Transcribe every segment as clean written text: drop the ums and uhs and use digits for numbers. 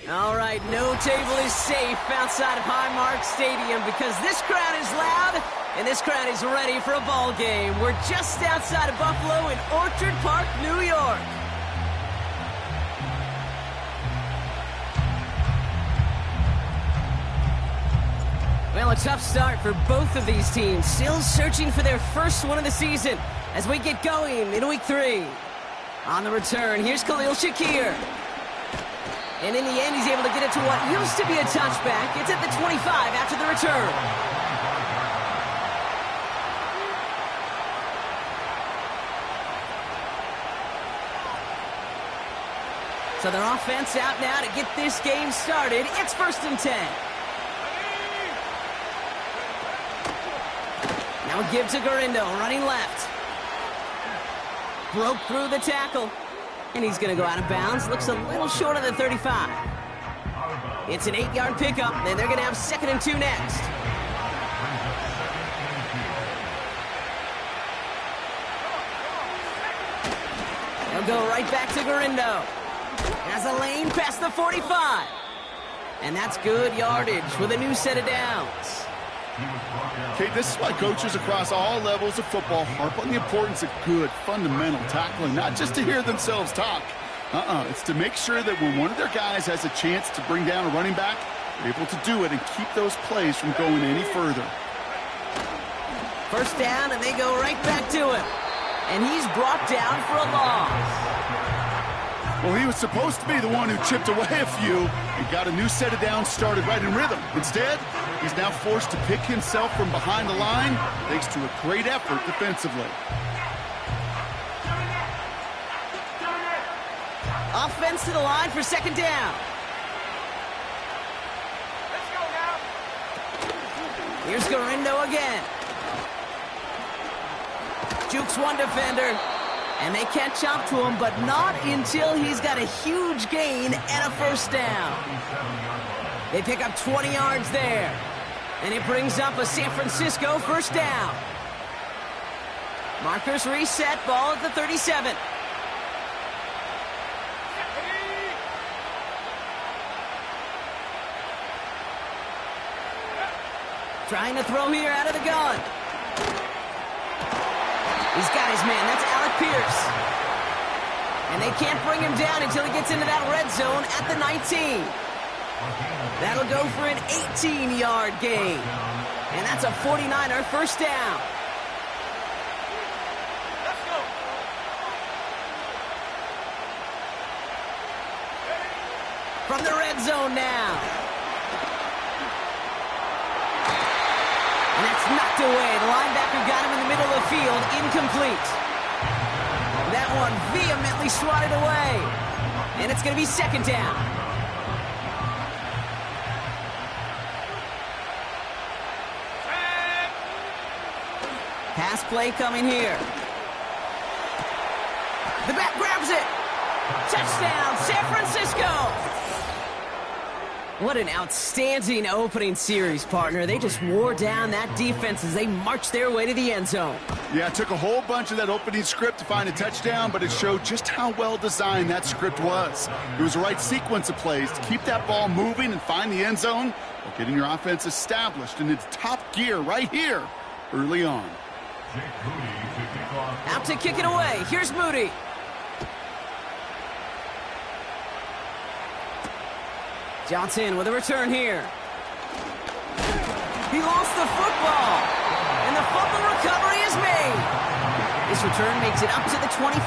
All right, no table is safe outside of Highmark Stadium because this crowd is loud and this crowd is ready for a ball game. We're just outside of Buffalo in Orchard Park, New York. Well, a tough start for both of these teams. Still searching for their first one of the season as we get going in Week 3. On the return, here's Khalil Shakir. And in the end, he's able to get it to what used to be a touchback. It's at the 25 after the return. So their offense out now to get this game started. It's 1st and 10. Now a give to Gurindo, running left. Broke through the tackle. And he's going to go out of bounds. Looks a little short of the 35. It's an 8-yard pickup, and they're going to have 2nd and 2 next. They'll go right back to Gurindo. Has a lane past the 45. And that's good yardage with a new set of downs. Okay, this is why coaches across all levels of football harp on the importance of good, fundamental tackling, not just to hear themselves talk. It's to make sure that when one of their guys has a chance to bring down a running back, they're able to do it and keep those plays from going any further. 1st down, and they go right back to him. And he's brought down for a loss. Well, he was supposed to be the one who chipped away a few and got a new set of downs started right in rhythm. Instead, he's now forced to pick himself from behind the line thanks to a great effort defensively. Offense to the line for 2nd down. Let's go now. Here's Gurindo again. Jukes one defender. And they catch up to him, but not until he's got a huge gain and a 1st down. They pick up 20 yards there. And it brings up a San Francisco 1st down. Markers reset, ball at the 37. Trying to throw here out of the gun. He's got his man. That's Alec Pierce. And they can't bring him down until he gets into that red zone at the 19. That'll go for an 18-yard gain. And that's a 49er 1st down. Let's go. From the red zone now. And that's knocked away. The linebacker got him in the middle of the field. Incomplete. That one vehemently swatted away. And it's going to be 2nd down. Pass play coming here. The back grabs it. Touchdown, San Francisco. What an outstanding opening series, partner. They just wore down that defense as they marched their way to the end zone. Yeah, it took a whole bunch of that opening script to find a touchdown, but it showed just how well designed that script was. It was the right sequence of plays to keep that ball moving and find the end zone while getting your offense established in its top gear right here early on. Out to kick it away. Here's Moody. Johnson with a return here. He lost the football. And the fumble recovery is made. This return makes it up to the 25.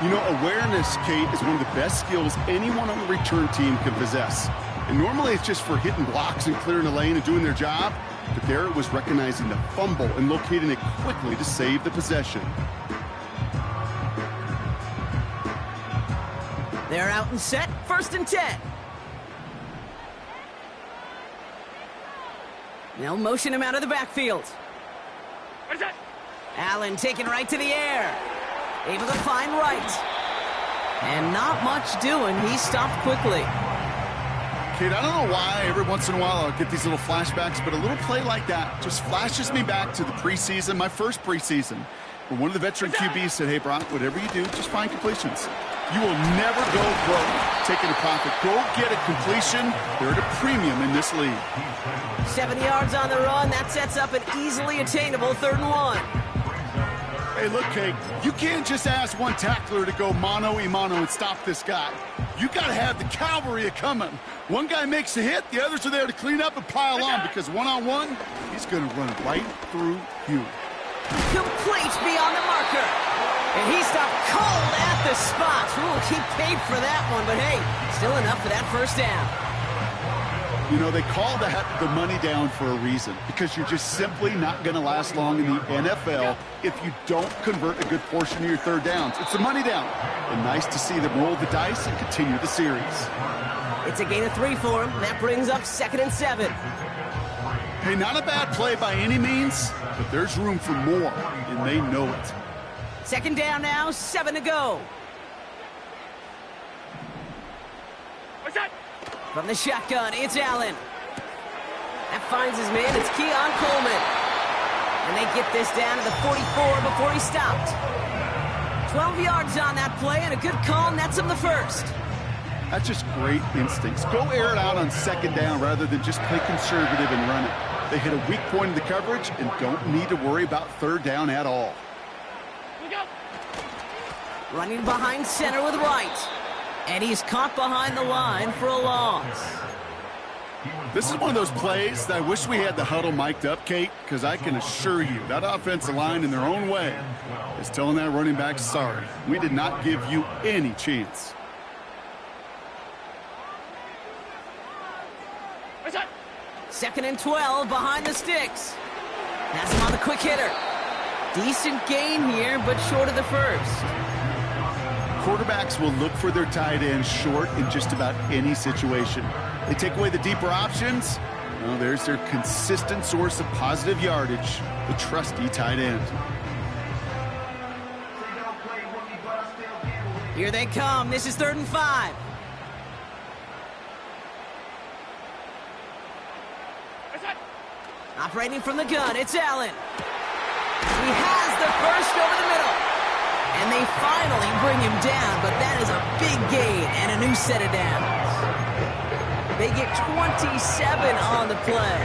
You know, awareness, Kate, is one of the best skills anyone on the return team can possess. And normally it's just for hitting blocks and clearing the lane and doing their job. But there it was recognizing the fumble and locating it quickly to save the possession. They're out and set. 1st and 10. They'll motion him out of the backfield. Allen taken right to the air. Able to find right. And not much doing. He stopped quickly. Kate, I don't know why every once in a while I'll get these little flashbacks, but a little play like that just flashes me back to the preseason, my first preseason, where one of the veteran QBs said, hey, Brock, whatever you do, just find completions. You will never go broke taking a profit. Go get a completion. They're at a premium in this league. 70 yards on the run. That sets up an easily attainable 3rd and 1. Hey, look, Kate, you can't just ask one tackler to go mano-a-mano and stop this guy. You got to have the cavalry coming. One guy makes a hit, the others are there to clean up and pile on, because one-on-one, he's going to run right through you. Complete beyond the marker. And he stopped cold at the spot. Ooh, he paid for that one, but hey, still enough for that 1st down. You know, they call that the money down for a reason, because you're just simply not going to last long in the NFL if you don't convert a good portion of your 3rd downs. It's a money down. And nice to see them roll the dice and continue the series. It's a gain of 3 for him. That brings up 2nd and 7. Hey, not a bad play by any means, but there's room for more, and they know it. 2nd down now, 7 to go. What's that? From the shotgun, it's Allen. That finds his man. It's Keon Coleman. And they get this down to the 44 before he stopped. 12 yards on that play, and a good call nets him the 1st. That's just great instincts. Go air it out on 2nd down rather than just play conservative and run it. They hit a weak point in the coverage and don't need to worry about 3rd down at all. Running behind center with Wright. And he's caught behind the line for a loss. This is one of those plays that I wish we had the huddle mic'd up, Kate, because I can assure you that offensive line in their own way is telling that running back, sorry, we did not give you any chance. What's that? 2nd and 12 behind the sticks. Has him on the quick hitter. Decent gain here, but short of the 1st. Quarterbacks will look for their tight end short in just about any situation. They take away the deeper options. Well, there's their consistent source of positive yardage, the trusty tight end. Here they come. This is 3rd and 5. What's that? Operating from the gun, it's Allen. He has the 1st over the middle. And they finally bring him down, but that is a big gain and a new set of downs. They get 27 on the play.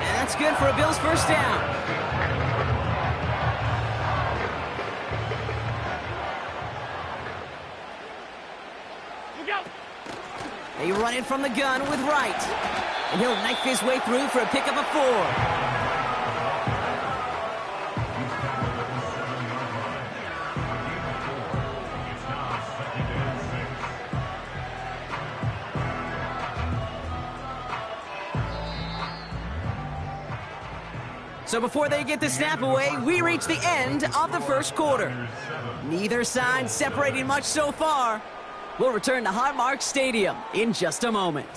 And that's good for a Bills 1st down. Look out! They run in from the gun with Wright. And he'll knife his way through for a pickup of 4. So before they get the snap away, we reach the end of the 1st quarter. Neither side separating much so far. We'll return to Highmark Stadium in just a moment.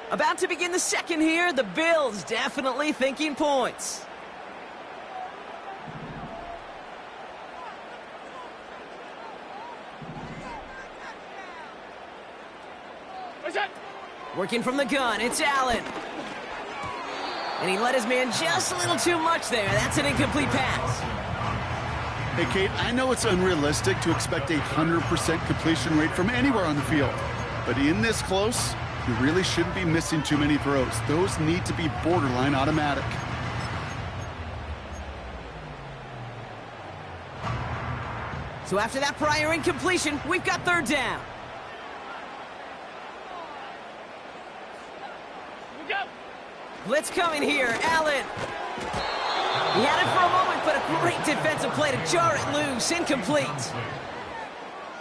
About to begin the 2nd here, the Bills definitely thinking points. Working from the gun, it's Allen. And he let his man just a little too much there. That's an incomplete pass. Hey, Kate, I know it's unrealistic to expect a 100% completion rate from anywhere on the field. But in this close, you really shouldn't be missing too many throws. Those need to be borderline automatic. So after that prior incompletion, we've got 3rd down. Blitz coming here, Allen. He had it for a moment, but a great defensive play to jar it loose, incomplete.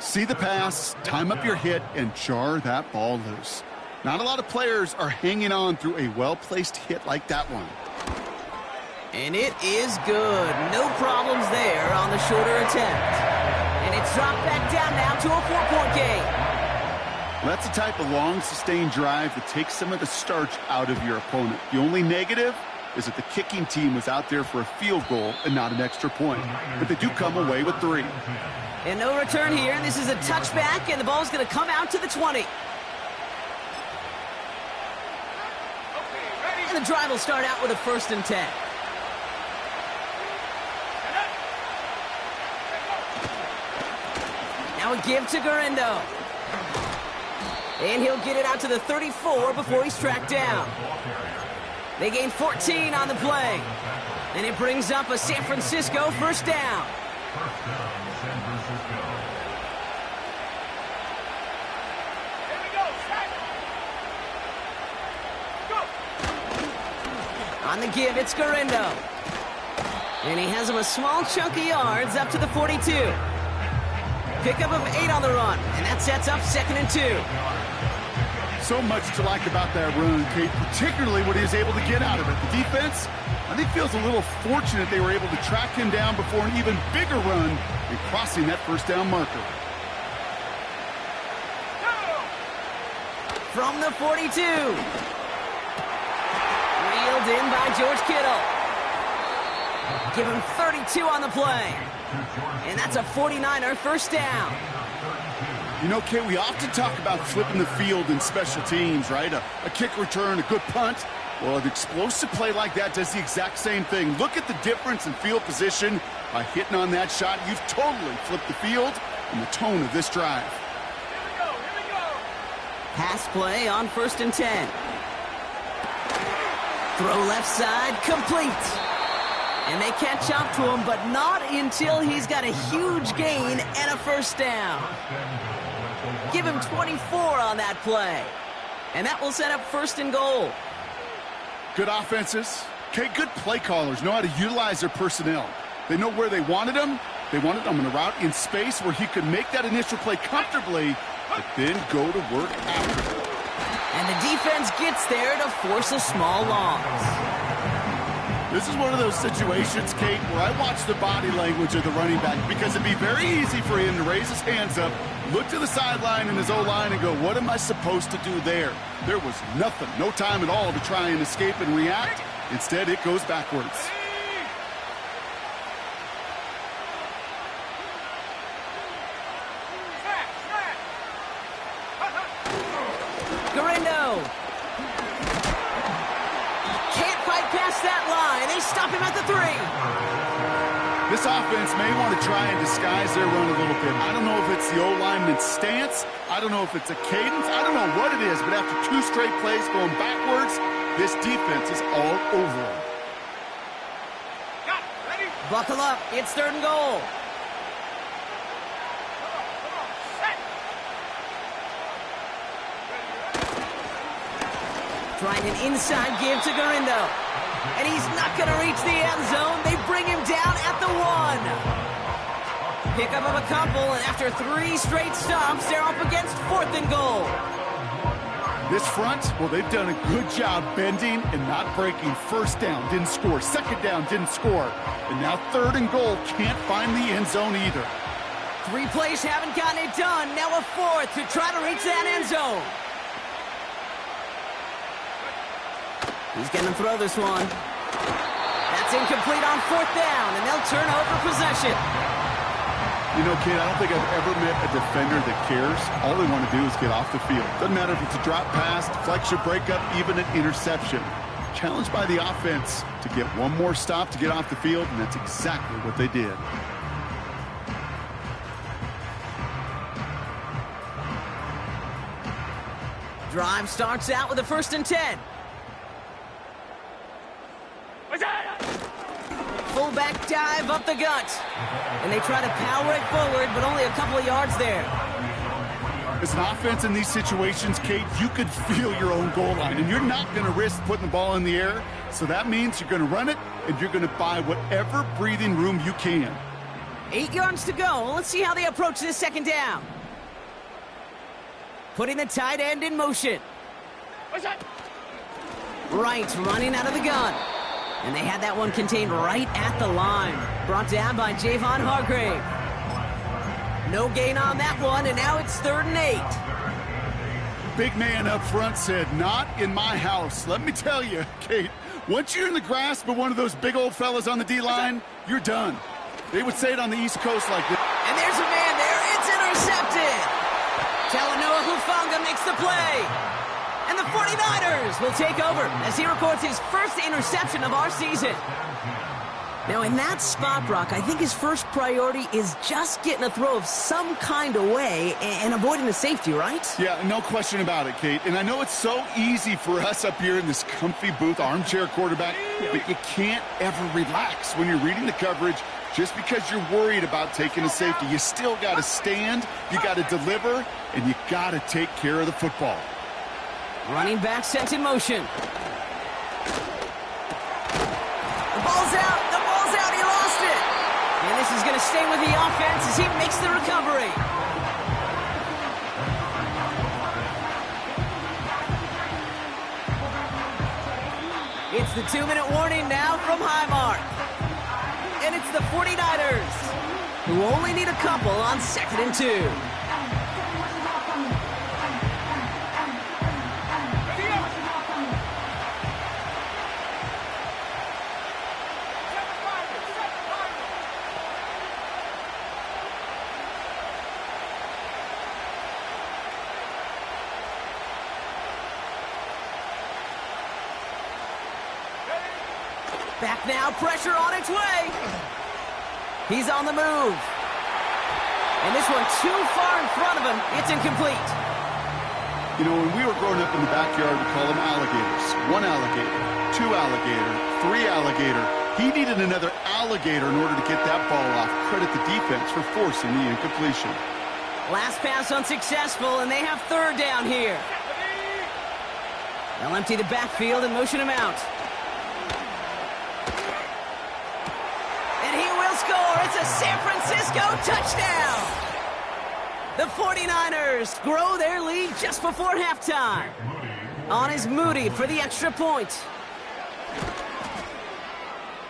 See the pass, time up your hit, and jar that ball loose. Not a lot of players are hanging on through a well-placed hit like that one. And it is good. No problems there on the shorter attempt. And it's dropped back down now to a 4-point game. That's the type of long, sustained drive that takes some of the starch out of your opponent. The only negative is that the kicking team was out there for a field goal and not an extra point. But they do come away with 3. And no return here. This is a touchback, and the ball's going to come out to the 20. And the drive will start out with a 1st and 10. Now a give to Guerrero. And he'll get it out to the 34 before he's tracked down. They gain 14 on the play. And it brings up a San Francisco 1st down. On the give, it's Guerrero. And he has him a small chunk of yards up to the 42. Pickup of 8 on the run, and that sets up 2nd and 2. So much to like about that run, Kate, particularly what he was able to get out of it. The defense, I think, feels a little fortunate they were able to track him down before an even bigger run in crossing that 1st down marker. From the 42. Reeled in by George Kittle. Give him 32 on the play. And that's a 49er 1st down. You know, Kate, we often talk about flipping the field in special teams, right? A kick return, a good punt. Well, an explosive play like that does the exact same thing. Look at the difference in field position. By hitting on that shot, you've totally flipped the field and the tone of this drive. Here we go. Pass play on 1st and 10. Throw left side, complete. And they catch up to him, but not until he's got a huge gain and a 1st down. Give him 24 on that play. And that will set up 1st and goal. Good offenses. Okay, good play callers know how to utilize their personnel. They know where they wanted him. They wanted him in a route in space where he could make that initial play comfortably, but then go to work after. And the defense gets there to force a small loss. This is one of those situations, Kate, where I watch the body language of the running back because it'd be very easy for him to raise his hands up, look to the sideline in his O-line and go, what am I supposed to do there? There was nothing, no time at all to try and escape and react. Instead, it goes backwards. Guerrero. Can't fight past that line. They stop him at the 3. This offense may want to try and disguise their run a little bit. I don't know if it's the O-lineman's stance. I don't know if it's a cadence. I don't know what it is, but after 2 straight plays going backwards, this defense is all over them. Buckle up. It's 3rd and goal. Trying an inside give to Guerrero. And he's not going to reach the end zone. They bring him down at the 1. Pickup of a couple, and after 3 straight stops, they're up against 4th and goal. This front, well, they've done a good job bending and not breaking. 1st down, didn't score. 2nd down, didn't score. And now 3rd and goal, can't find the end zone either. 3 plays haven't gotten it done. Now a 4th to try to reach that end zone. He's going to throw this one. That's incomplete on 4th down, and they'll turn over possession. You know, kid, I don't think I've ever met a defender that cares. All they want to do is get off the field. Doesn't matter if it's a drop pass, deflection, breakup, even an interception. Challenged by the offense to get one more stop to get off the field, and that's exactly what they did. Drive starts out with a 1st and 10. Fullback dive up the gut. And they try to power it forward, but only a couple of yards there. As an offense in these situations, Kate, you could feel your own goal line, and you're not going to risk putting the ball in the air. So that means you're going to run it, and you're going to buy whatever breathing room you can. 8 yards to go. Let's see how they approach this 2nd down. Putting the tight end in motion. Wright running out of the gun. And they had that one contained right at the line. Brought down by Javon Hargrave. No gain on that one, and now it's 3rd and 8. Big man up front said, not in my house. Let me tell you, Kate, once you're in the grasp of one of those big old fellas on the D-line, you're done. They would say it on the East Coast like this. And there's a man there. It's intercepted. Talanoa Hufanga makes the play. And the 49 49ers will take over as he records his first interception of our season. Now, in that spot, Brock, I think his first priority is just getting a throw of some kind of way and avoiding the safety, right? Yeah, no question about it, Kate. And I know it's so easy for us up here in this comfy booth, armchair quarterback, but you can't ever relax when you're reading the coverage. Just because you're worried about taking a safety, you still got to stand, you got to deliver, and you got to take care of the football. Running back sent in motion. The ball's out. The ball's out. He lost it. And this is going to stay with the offense as he makes the recovery. It's the 2-minute warning now from Highmark. And it's the 49ers, who only need a couple on 2nd and 2. Back now, pressure on its way. He's on the move. And this one too far in front of him. It's incomplete. You know, when we were growing up in the backyard, we call them alligators. 1 alligator, 2 alligator, 3 alligator. He needed another alligator in order to get that ball off. Credit the defense for forcing the incompletion. Last pass unsuccessful, and they have 3rd down here. They'll empty the backfield and motion him out. Score. It's a San Francisco touchdown. The 49ers grow their lead just before halftime. On is Moody for the extra point.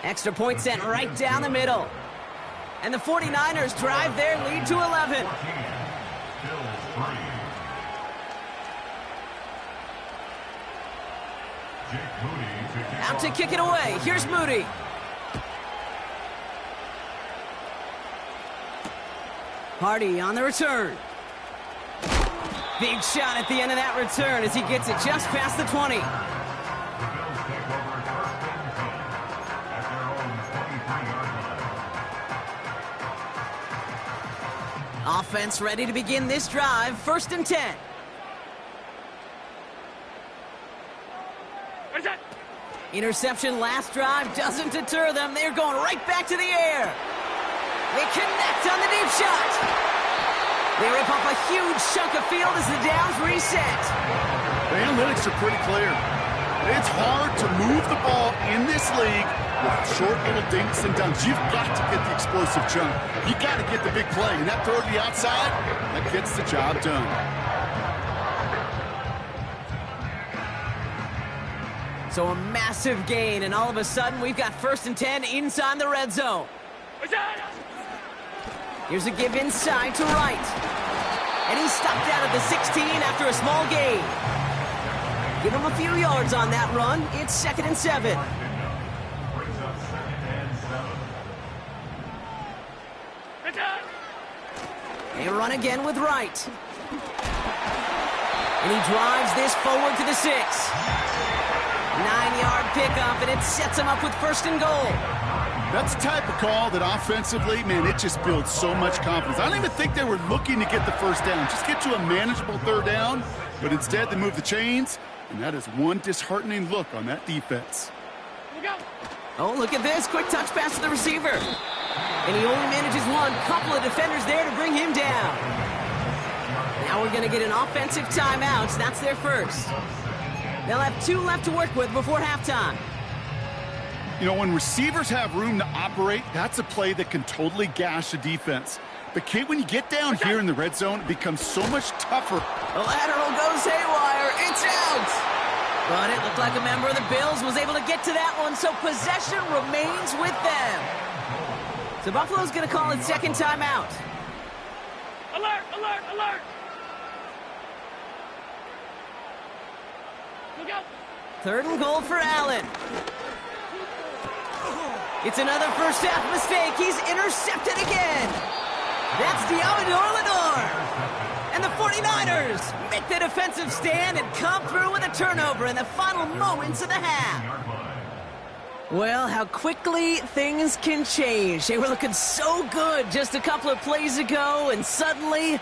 Extra point sent right down the middle. And the 49ers drive their lead to 11. Out to kick it away. Here's Moody. Hardy on the return. Big shot at the end of that return as he gets it just past the 20. Offense ready to begin this drive. 1st and 10. Interception last drive doesn't deter them. They're going right back to the air. They connect on the deep shot. They rip off a huge chunk of field as the downs reset. The analytics are pretty clear. It's hard to move the ball in this league with short little dinks and dunks. You've got to get the explosive jump. You got to get the big play. And that throw to the outside, that gets the job done. So a massive gain, and all of a sudden we've got 1st and 10 inside the red zone. Here's a give inside to Wright. And he's stopped out at the 16 after a small gain. Give him a few yards on that run. It's 2nd and 7. They run again with Wright. And he drives this forward to the 6. 9-yard pickup, and it sets him up with 1st and goal. That's the type of call that offensively, man, it just builds so much confidence. I don't even think they were looking to get the 1st down. Just get to a manageable 3rd down, but instead they move the chains, and that is one disheartening look on that defense. Oh, look at this. Quick touch pass to the receiver. And he only manages one. Couple of defenders there to bring him down. Now we're going to get an offensive timeout. That's their first. They'll have 2 left to work with before halftime. You know, when receivers have room to operate, that's a play that can totally gash a defense. But, Kate, when you get down here in the red zone, it becomes so much tougher. The lateral goes haywire. It's out. But it looked like a member of the Bills was able to get to that one, so possession remains with them. So Buffalo's going to call it 2nd timeout. Alert, alert, alert. Look out. 3rd and goal for Allen. It's another first-half mistake. He's intercepted again. That's Deommodore Lenoir. And the 49ers make the defensive stand and come through with a turnover in the final moments of the half. Well, how quickly things can change. They were looking so good just a couple of plays ago, and suddenly,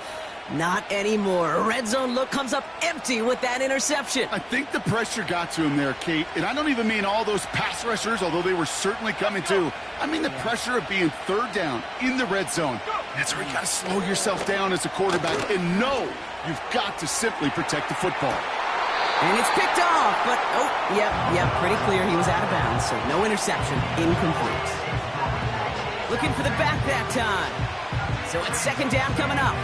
not anymore. A red zone look comes up empty with that interception. I think the pressure got to him there, Kate. And I don't even mean all those pass rushers, although they were certainly coming too. I mean the pressure of being third down in the red zone. That's where you got to slow yourself down as a quarterback and know you've got to simply protect the football. And it's picked off, but, yep, pretty clear he was out of bounds, so no interception, incomplete. Looking for the back that time. So it's second down coming up.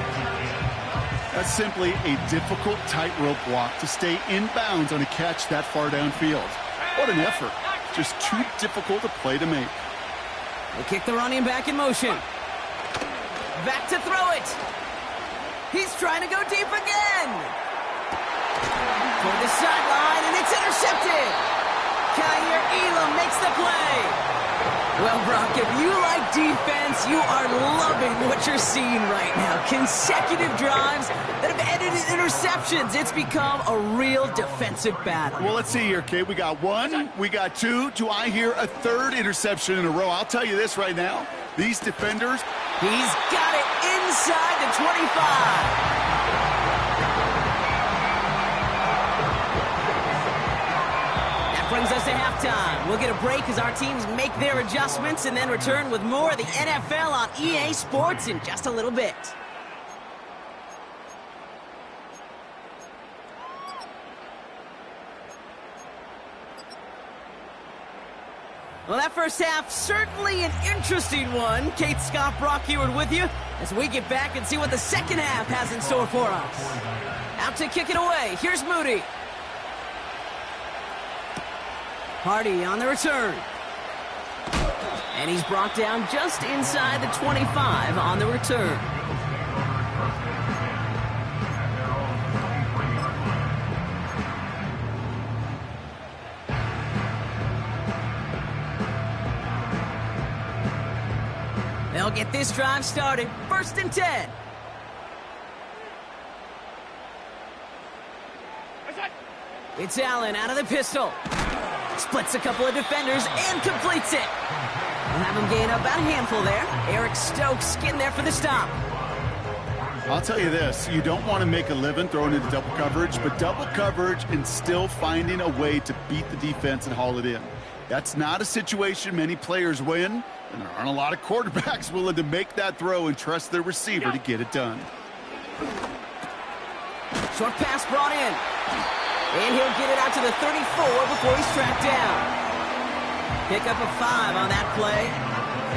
That's simply a difficult tightrope walk to stay in bounds on a catch that far downfield. What an effort. Just too difficult a play to make. They kick the running back in motion. Back to throw it. He's trying to go deep again. For the sideline, and it's intercepted. Kaiir Elam makes the play. Well, Brock, if you like defense, you are loving what you're seeing right now. Consecutive drives that have ended in interceptions. It's become a real defensive battle. Well, let's see here, Kate. We got one, we got two. Do I hear a third interception in a row? I'll tell you this right now. These defenders. He's got it inside the 25. Brings us to halftime. We'll get a break as our teams make their adjustments and then return with more of the NFL on EA Sports in just a little bit. Well, that first half, certainly an interesting one. Kate, Scott, Brock Heward with you as we get back and see what the second half has in store for us. Out to kick it away. Here's Moody. Hardy on the return. And he's brought down just inside the 25 on the return. They'll get this drive started. 1st and 10. It's Allen out of the pistol. Splits a couple of defenders and completes it. We'll have him gain about a handful there. Eric Stokes getting there for the stop. I'll tell you this, you don't want to make a living throwing into double coverage, but double coverage and still finding a way to beat the defense and haul it in. That's not a situation many players win, and there aren't a lot of quarterbacks willing to make that throw and trust their receiver to get it done. Short pass brought in. And he'll get it out to the 34 before he's tracked down. Pick up a 5 on that play.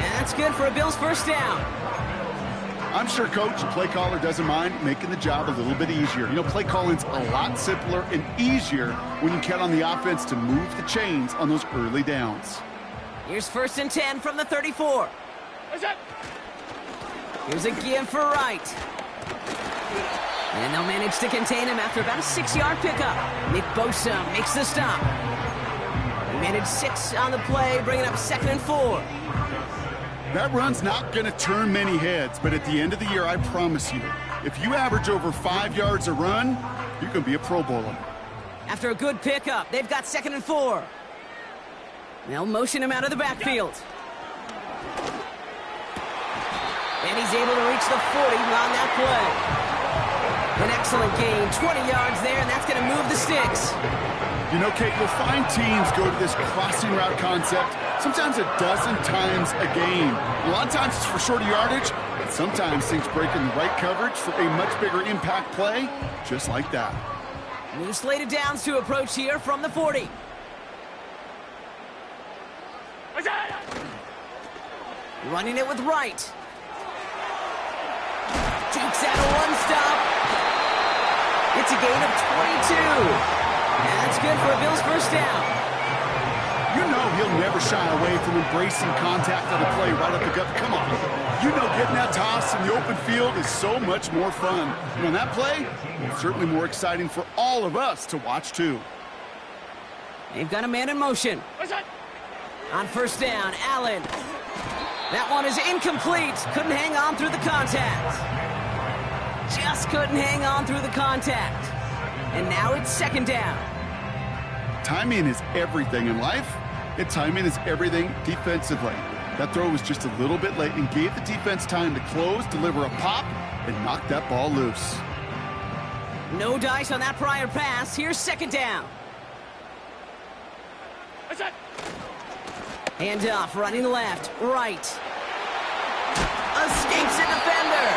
And that's good for a Bills first down. I'm sure Coach and play caller doesn't mind making the job a little bit easier. You know, play calling's a lot simpler and easier when you count on the offense to move the chains on those early downs. Here's 1st and 10 from the 34. Here's a give for Wright. And they'll manage to contain him after about a 6-yard pickup. Nick Bosa makes the stop. He managed 6 on the play, bringing up 2nd and 4. That run's not going to turn many heads, but at the end of the year, I promise you, if you average over 5 yards a run, you're going to be a Pro Bowler. After a good pickup, they've got 2nd and 4. They'll motion him out of the backfield. And he's able to reach the 40 on that play. An excellent gain, 20 yards there, and that's going to move the sticks. You know, Kate, you'll find teams go to this crossing route concept sometimes a dozen times a game. A lot of times it's for shorter yardage, but sometimes things break in the right coverage for a much bigger impact play, just like that. New slated downs to approach here from the 40. Running it with Wright. Takes out a one-stop. It's a gain of 22. And that's good for a Bills first down. You know he'll never shy away from embracing contact on the play right up the gut. Come on. You know getting that toss in the open field is so much more fun. And on that play, it's certainly more exciting for all of us to watch too. They've got a man in motion. On first down, Allen. That one is incomplete. Couldn't hang on through the contact. just couldn't hang on through the contact. And now it's second down. Timing is everything in life, and timing is everything defensively. That throw was just a little bit late and gave the defense time to close, deliver a pop, and knock that ball loose. No dice on that prior pass. Here's second down. Hand off, running left, right. Escapes a defender.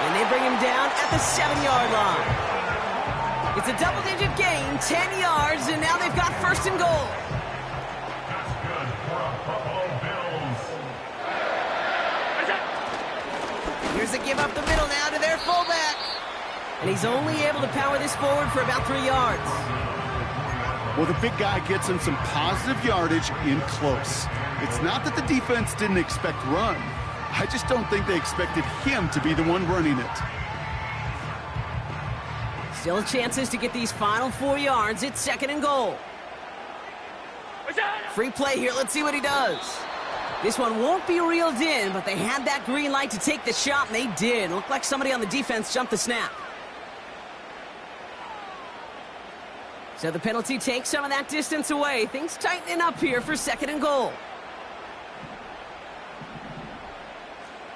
And they bring him down at the 7-yard line. It's a double-digit gain, 10 yards, and now they've got first and goal. Here's a give up the middle now to their fullback. And he's only able to power this forward for about 3 yards. Well, the big guy gets him some positive yardage in close. It's not that the defense didn't expect run. I just don't think they expected him to be the one running it. Still chances to get these final 4 yards. It's second and goal. Free play here. Let's see what he does. This one won't be reeled in, but they had that green light to take the shot, and they did. Looked like somebody on the defense jumped the snap. So the penalty takes some of that distance away. Things tightening up here for second and goal.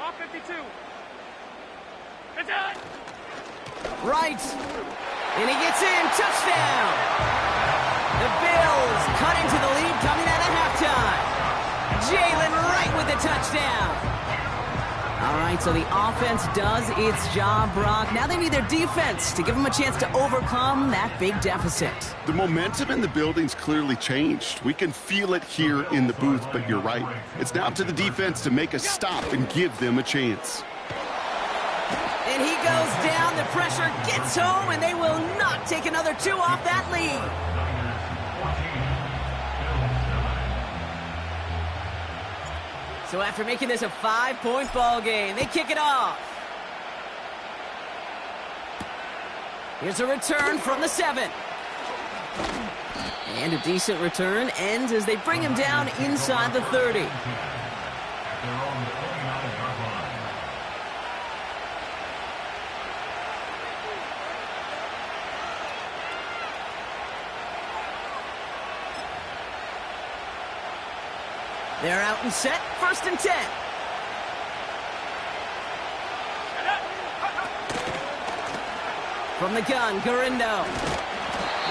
Off 52. Right. And he gets in. Touchdown. The Bills cut into the lead coming out of halftime. Jalen Wright with the touchdown. All right, so the offense does its job, Brock. Now they need their defense to give them a chance to overcome that big deficit. The momentum in the building's clearly changed. We can feel it here in the booth, but you're right. It's now up to the defense to make a stop and give them a chance. And he goes down, the pressure gets home, and they will not take another 2 off that lead. So after making this a 5-point ball game, they kick it off. Here's a return from the 7. And a decent return ends as they bring him down inside the 30. They're out and set, first and 10. From the gun, Garindo.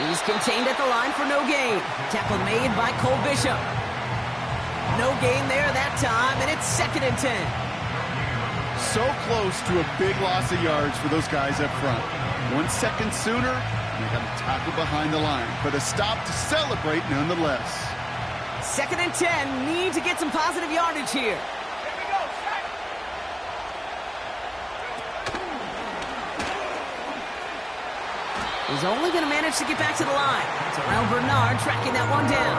He's contained at the line for no gain. Tackle made by Cole Bishop. No gain there that time, and it's second and 10. So close to a big loss of yards for those guys up front. 1 second sooner, and they got a tackle behind the line. But a stop to celebrate nonetheless. Second and 10, need to get some positive yardage here. He's only going to manage to get back to the line. Terrell Bernard tracking that one down.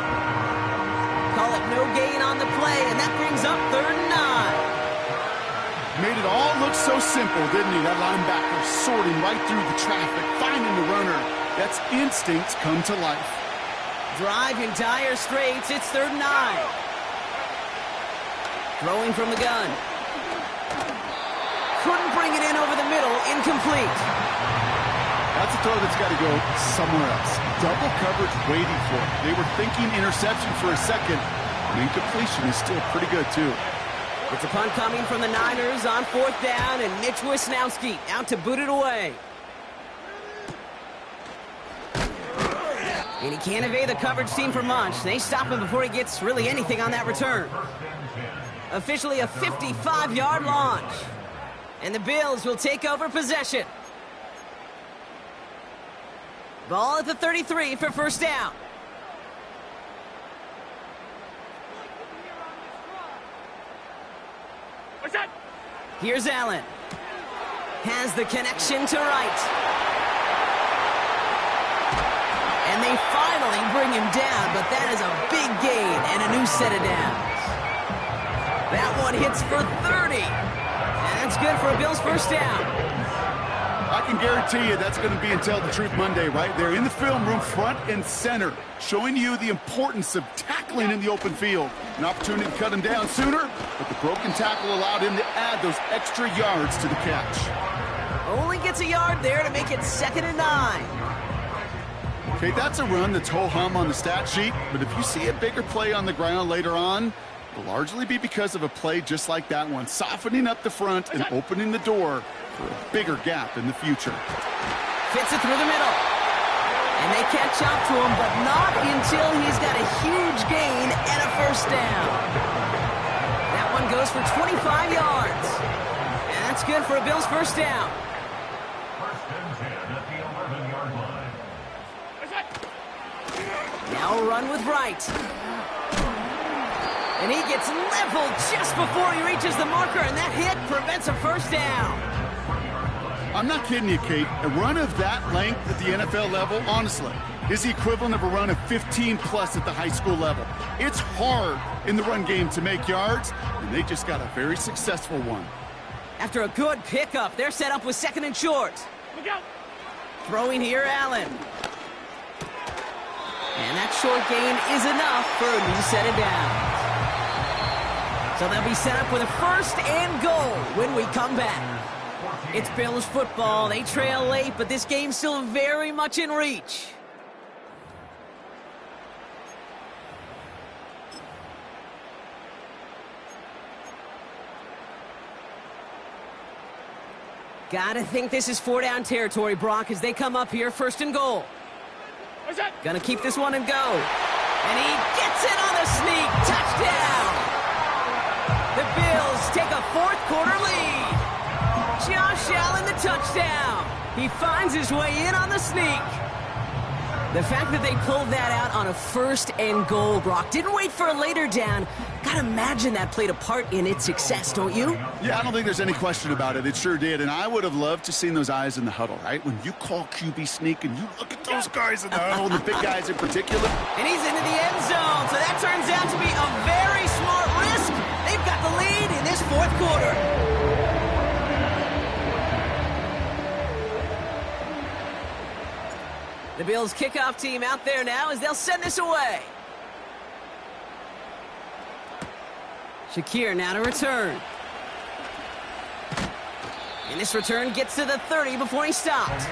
Call it no gain on the play, and that brings up third and 9. Made it all look so simple, didn't he? That linebacker sorting right through the traffic, finding the runner. That's instincts come to life. Drive in dire straits. It's third and 9. Throwing from the gun. Couldn't bring it in over the middle. Incomplete. That's a throw that's got to go somewhere else. Double coverage waiting for it. They were thinking interception for a second. And incompletion is still pretty good, too. It's a punt coming from the Niners on fourth down, and Mitch Wisnowski out to boot it away. And he can't evade the coverage team for much. They stop him before he gets really anything on that return. Officially a 55-yard launch. And the Bills will take over possession. Ball at the 33 for first down. What's that? Here's Allen. Has the connection to Wright. And they finally bring him down, but that is a big gain and a new set of downs. That one hits for 30. And that's good for a Bills first down. I can guarantee you that's going to be until the Truth Monday right there in the film room, front and center, showing you the importance of tackling in the open field. An opportunity to cut him down sooner, but the broken tackle allowed him to add those extra yards to the catch. Only gets a yard there to make it 2nd and 9. Okay, that's a run that's ho-hum on the stat sheet, but if you see a bigger play on the ground later on, it'll largely be because of a play just like that one, softening up the front and opening the door for a bigger gap in the future. Fits it through the middle. And they catch up to him, but not until he's got a huge gain and a 1st down. That one goes for 25 yards. And that's good for a Bills 1st down. Now a run with Wright. And he gets leveled just before he reaches the marker, and that hit prevents a 1st down. I'm not kidding you, Kate. A run of that length at the NFL level, honestly, is the equivalent of a run of 15-plus at the high school level. It's hard in the run game to make yards, and they just got a very successful one. After a good pickup, they're set up with 2nd and short. Look out. Throwing here, Allen. And that short gain is enough for a new set of downs. So they'll be set up with a 1st and goal when we come back. It's Bills football. They trail late, but this game's still very much in reach. Gotta think this is 4-down territory, Brock, as they come up here 1st and goal. Gonna keep this one and go. And he gets it on the sneak. Touchdown! The Bills take a 4th quarter lead. Josh Allen, the touchdown. He finds his way in on the sneak. The fact that they pulled that out on a 1st and goal, Brock, didn't wait for a later down. Gotta imagine that played a part in its success, don't you? Yeah, I don't think there's any question about it. It sure did, and I would have loved to seen those eyes in the huddle, right? When you call QB sneak and you look at those guys in the huddle, the big guys in particular. And he's into the end zone, so that turns out to be a very smart risk. They've got the lead in this 4th quarter. The Bills kickoff team out there now as they'll send this away. Shakir now to return. And this return gets to the 30 before he stopped.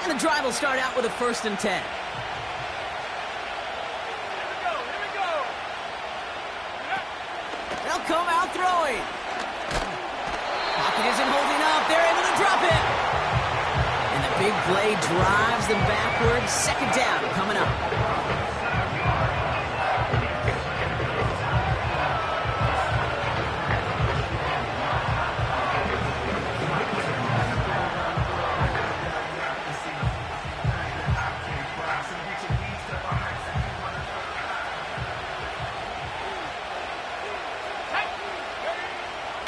And the drive will start out with a 1st and 10. They'll come out throwing. Pocket isn't holding up. They're able to drop it. And the big play drives them backwards. 2nd down coming up.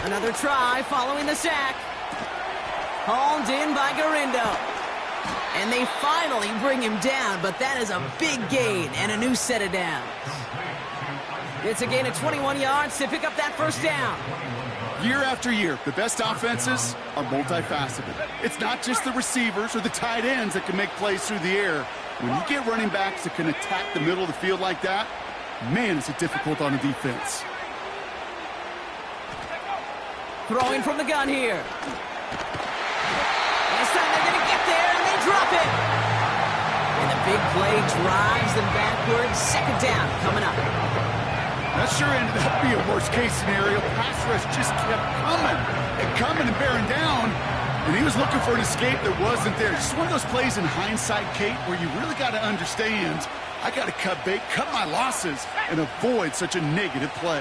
Another try following the sack. Hauled in by Garindo. And they finally bring him down, but that is a big gain and a new set of downs. It's a gain of 21 yards to pick up that 1st down. Year after year, the best offenses are multifaceted. It's not just the receivers or the tight ends that can make plays through the air. When you get running backs that can attack the middle of the field like that, man, is it difficult on a defense. Throwing from the gun here. This time they're going to get there, and they drop it. And the big play drives them backwards. 2nd down coming up. That sure ended up being a worst-case scenario. Pass rush just kept coming and bearing down. And he was looking for an escape that wasn't there. Just one of those plays in hindsight, Kate, where you really got to understand, I got to cut bait, cut my losses, and avoid such a negative play.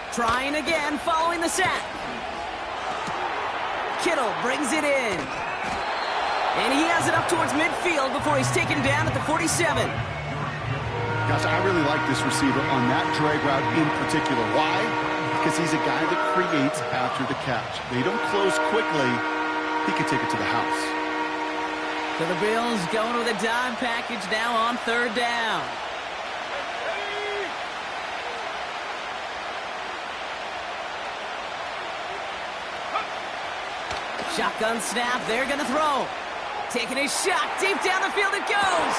Trying again following the sack. Kittle brings it in. And he has it up towards midfield before he's taken down at the 47. Gosh, I really like this receiver on that drag route in particular. Why? Because he's a guy that creates after the catch. They don't close quickly. He can take it to the house. So the Bills going with a dime package now on 3rd down. Shotgun snap, they're going to throw. Taking a shot, deep down the field it goes.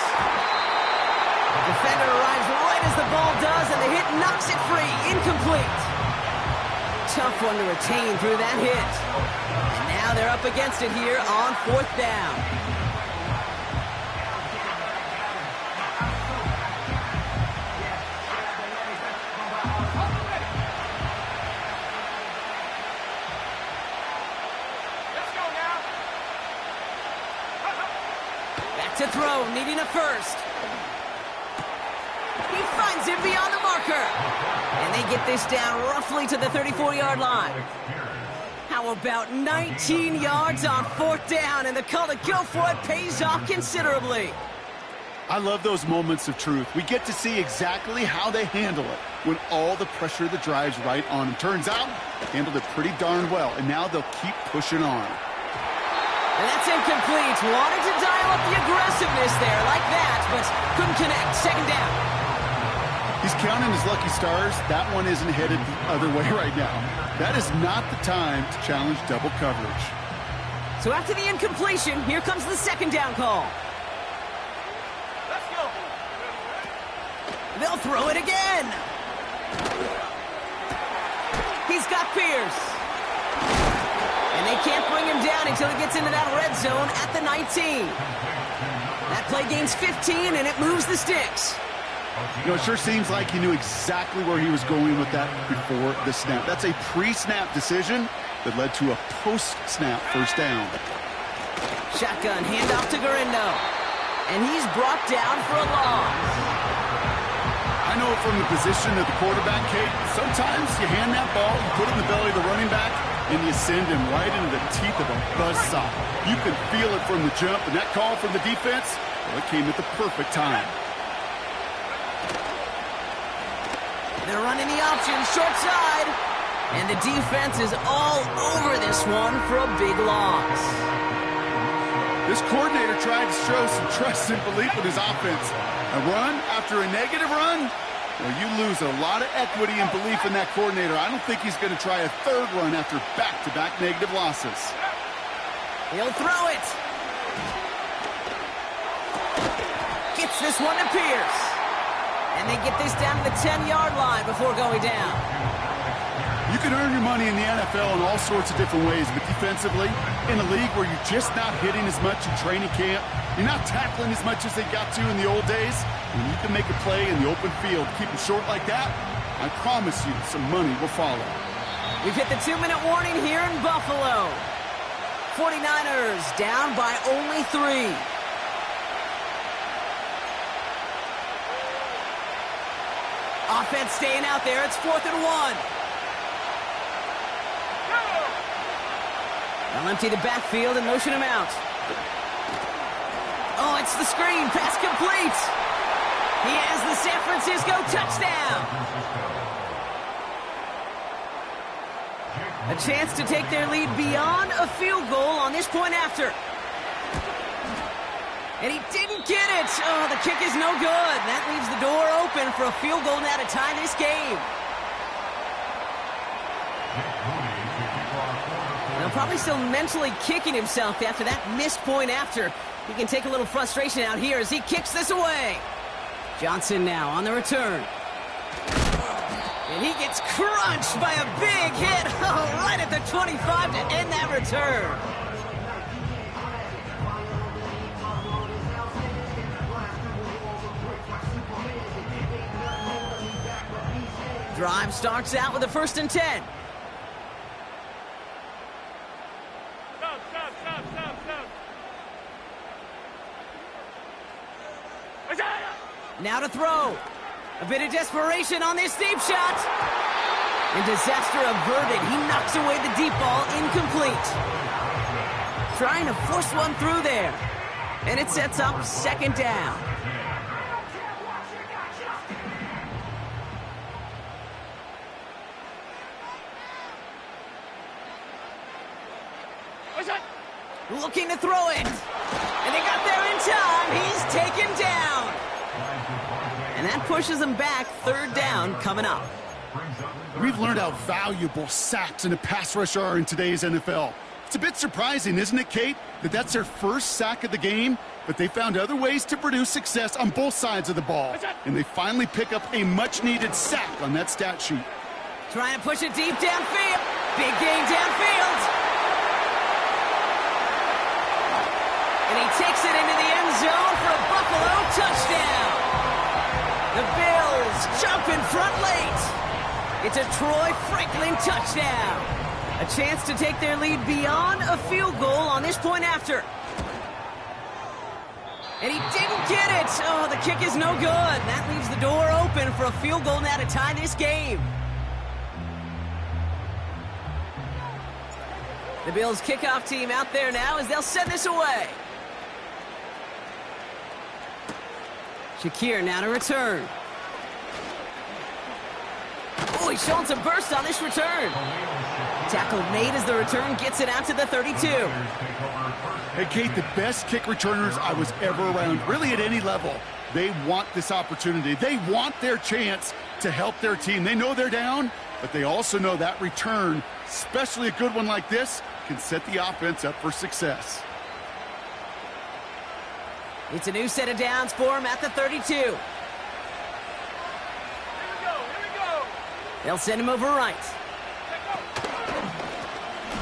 The defender arrives right as the ball does, and the hit knocks it free. Incomplete. Tough one to retain through that hit. And now they're up against it here on 4th down. To throw, needing a first. He finds it beyond the marker. And they get this down roughly to the 34-yard line. How about 19 yards on 4th down, and the call to go for it pays off considerably. I love those moments of truth. We get to see exactly how they handle it when all the pressure of the drive's right on them. Turns out, handled it pretty darn well, and now they'll keep pushing on. And that's incomplete. Wanted to dial up the aggressiveness there like that, but couldn't connect. 2nd down. He's counting his lucky stars. That one isn't headed the other way right now. That is not the time to challenge double coverage. So after the incompletion, here comes the 2nd down call. Let's go. They'll throw it again. He's got Pierce. And they can't bring him down until he gets into that red zone at the 19. That play gains 15, and it moves the sticks. You know, it sure seems like he knew exactly where he was going with that before the snap. That's a pre-snap decision that led to a post-snap 1st down. Shotgun handoff to Garindo. And he's brought down for a loss. I know from the position of the quarterback, Kate, sometimes you hand that ball, you put it in the belly of the running back, and you send him right into the teeth of a buzzsaw. You can feel it from the jump, and that call from the defense, well, it came at the perfect time. They're running the option, short side. And the defense is all over this one for a big loss. This coordinator tried to show some trust and belief in his offense. A run after a negative run? Well, you lose a lot of equity and belief in that coordinator. I don't think he's going to try a 3rd run after back-to-back negative losses. He'll throw it. Gets this one to Pierce. And they get this down to the 10-yard line before going down. You can earn your money in the NFL in all sorts of different ways, but defensively, in a league where you're just not hitting as much in training camp, you're not tackling as much as they got to in the old days, when you can make a play in the open field, keep them short like that, I promise you some money will follow. We've hit the 2-minute warning here in Buffalo. 49ers down by only 3. Offense staying out there. It's 4th and 1. They'll empty the backfield and motion him out. Oh, it's the screen. Pass complete. He has the San Francisco touchdown. A chance to take their lead beyond a field goal on this point after. And he didn't get it. Oh, the kick is no good. That leaves the door open for a field goal now to tie this game. Now, probably still mentally kicking himself after that missed point after. He can take a little frustration out here as he kicks this away. Johnson now on the return. And he gets crunched by a big hit. Oh, right at the 25 to end that return. Drive starts out with a 1st and 10. Now to throw. A bit of desperation on this deep shot. And disaster averted. He knocks away the deep ball, incomplete. Trying to force one through there. And it sets up 2nd down. Looking to throw it. And they got there in time. He's taken down. And that pushes them back. 3rd down coming up. We've learned how valuable sacks and a pass rush are in today's NFL. It's a bit surprising, isn't it, Kate, that that's their first sack of the game, but they found other ways to produce success on both sides of the ball. And they finally pick up a much-needed sack on that stat sheet. Trying to push it deep downfield. Big gain downfield. And he takes it into the end zone for a Buffalo touchdown. The Bills jump in front late. It's a Troy Franklin touchdown. A chance to take their lead beyond a field goal on this point after. And he didn't get it. Oh, the kick is no good. That leaves the door open for a field goal now to tie this game. The Bills kickoff team out there now as they'll send this away. Shakir now to return. Oh, he's showing some burst on this return. Tackle made as the return gets it out to the 32. Hey, Kate, the best kick returners I was ever around, really at any level, they want this opportunity. They want their chance to help their team. They know they're down, but they also know that return, especially a good one like this, can set the offense up for success. It's a new set of downs for him at the 32. They'll send him over right.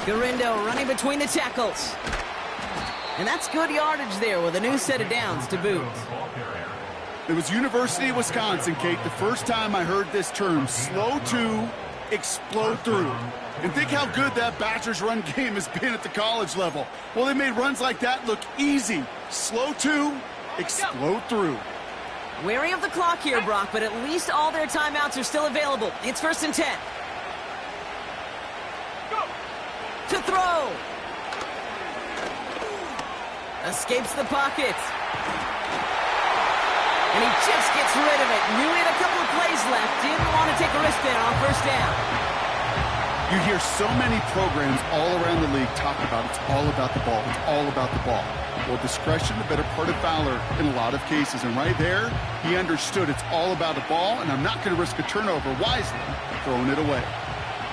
Garindo running between the tackles. And that's good yardage there with a new set of downs to boot. It was University of Wisconsin, Kate, the first time I heard this term, slow to explode through. And think how good that Badgers run game has been at the college level. Well, they made runs like that look easy. Slow to explode through. Wary of the clock here, Brock, but at least all their timeouts are still available. It's 1st and 10. Go. To throw. Escapes the pocket. And he just gets rid of it. Knew he had a couple of plays left. Didn't want to take a risk there on 1st down. You hear so many programs all around the league talk about it's all about the ball. It's all about the ball. Well, discretion, the better part of valor in a lot of cases. And right there, he understood it's all about the ball, and I'm not going to risk a turnover wisely, throwing it away.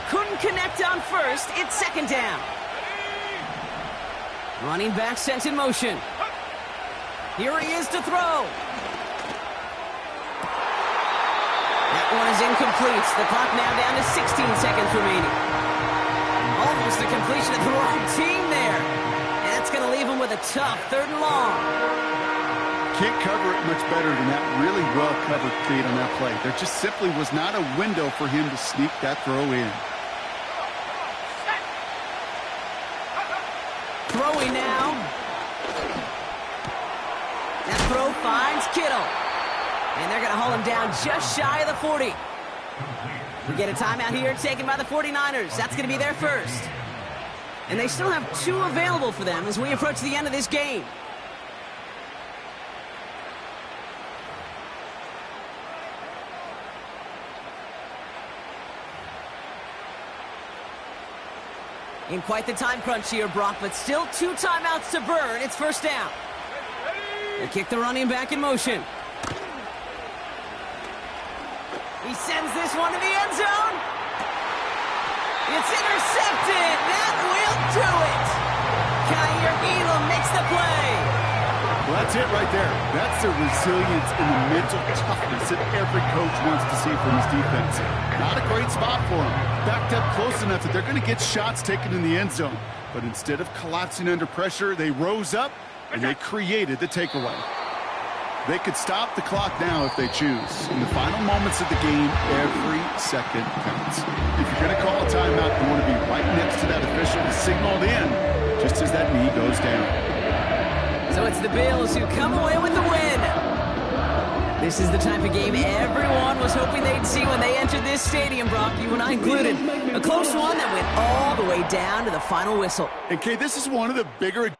Couldn't connect on 1st. It's 2nd down. Running back sent in motion. Here he is to throw. That one is incomplete. The clock now down to 16 seconds remaining. Almost a completion of the wrong team there. And that's going to leave him with a tough 3rd and long. Can't cover it much better than that really well-covered feed on that play. There just simply was not a window for him to sneak that throw in. Throwing now. That throw finds Kittle. And they're going to haul him down just shy of the 40. We get a timeout here taken by the 49ers. That's going to be their first. And they still have 2 available for them as we approach the end of this game. In quite the time crunch here, Brock, but still 2 timeouts to burn. It's 1st down. They kick the running back in motion. He sends this one to the end zone. It's intercepted. That will do it. Kaiir Elam makes the play. Well, that's it right there. That's the resilience and the mental toughness that every coach wants to see from his defense. Not a great spot for him. Backed up close enough that they're going to get shots taken in the end zone. But instead of collapsing under pressure, they rose up and they created the takeaway. They could stop the clock now if they choose. In the final moments of the game, every second counts. If you're going to call a timeout, you want to be right next to that official to signal it in just as that knee goes down. So it's the Bills who come away with the win. This is the type of game everyone was hoping they'd see when they entered this stadium, Brock, you and I included. A close one that went all the way down to the final whistle. And, Kay, this is one of the bigger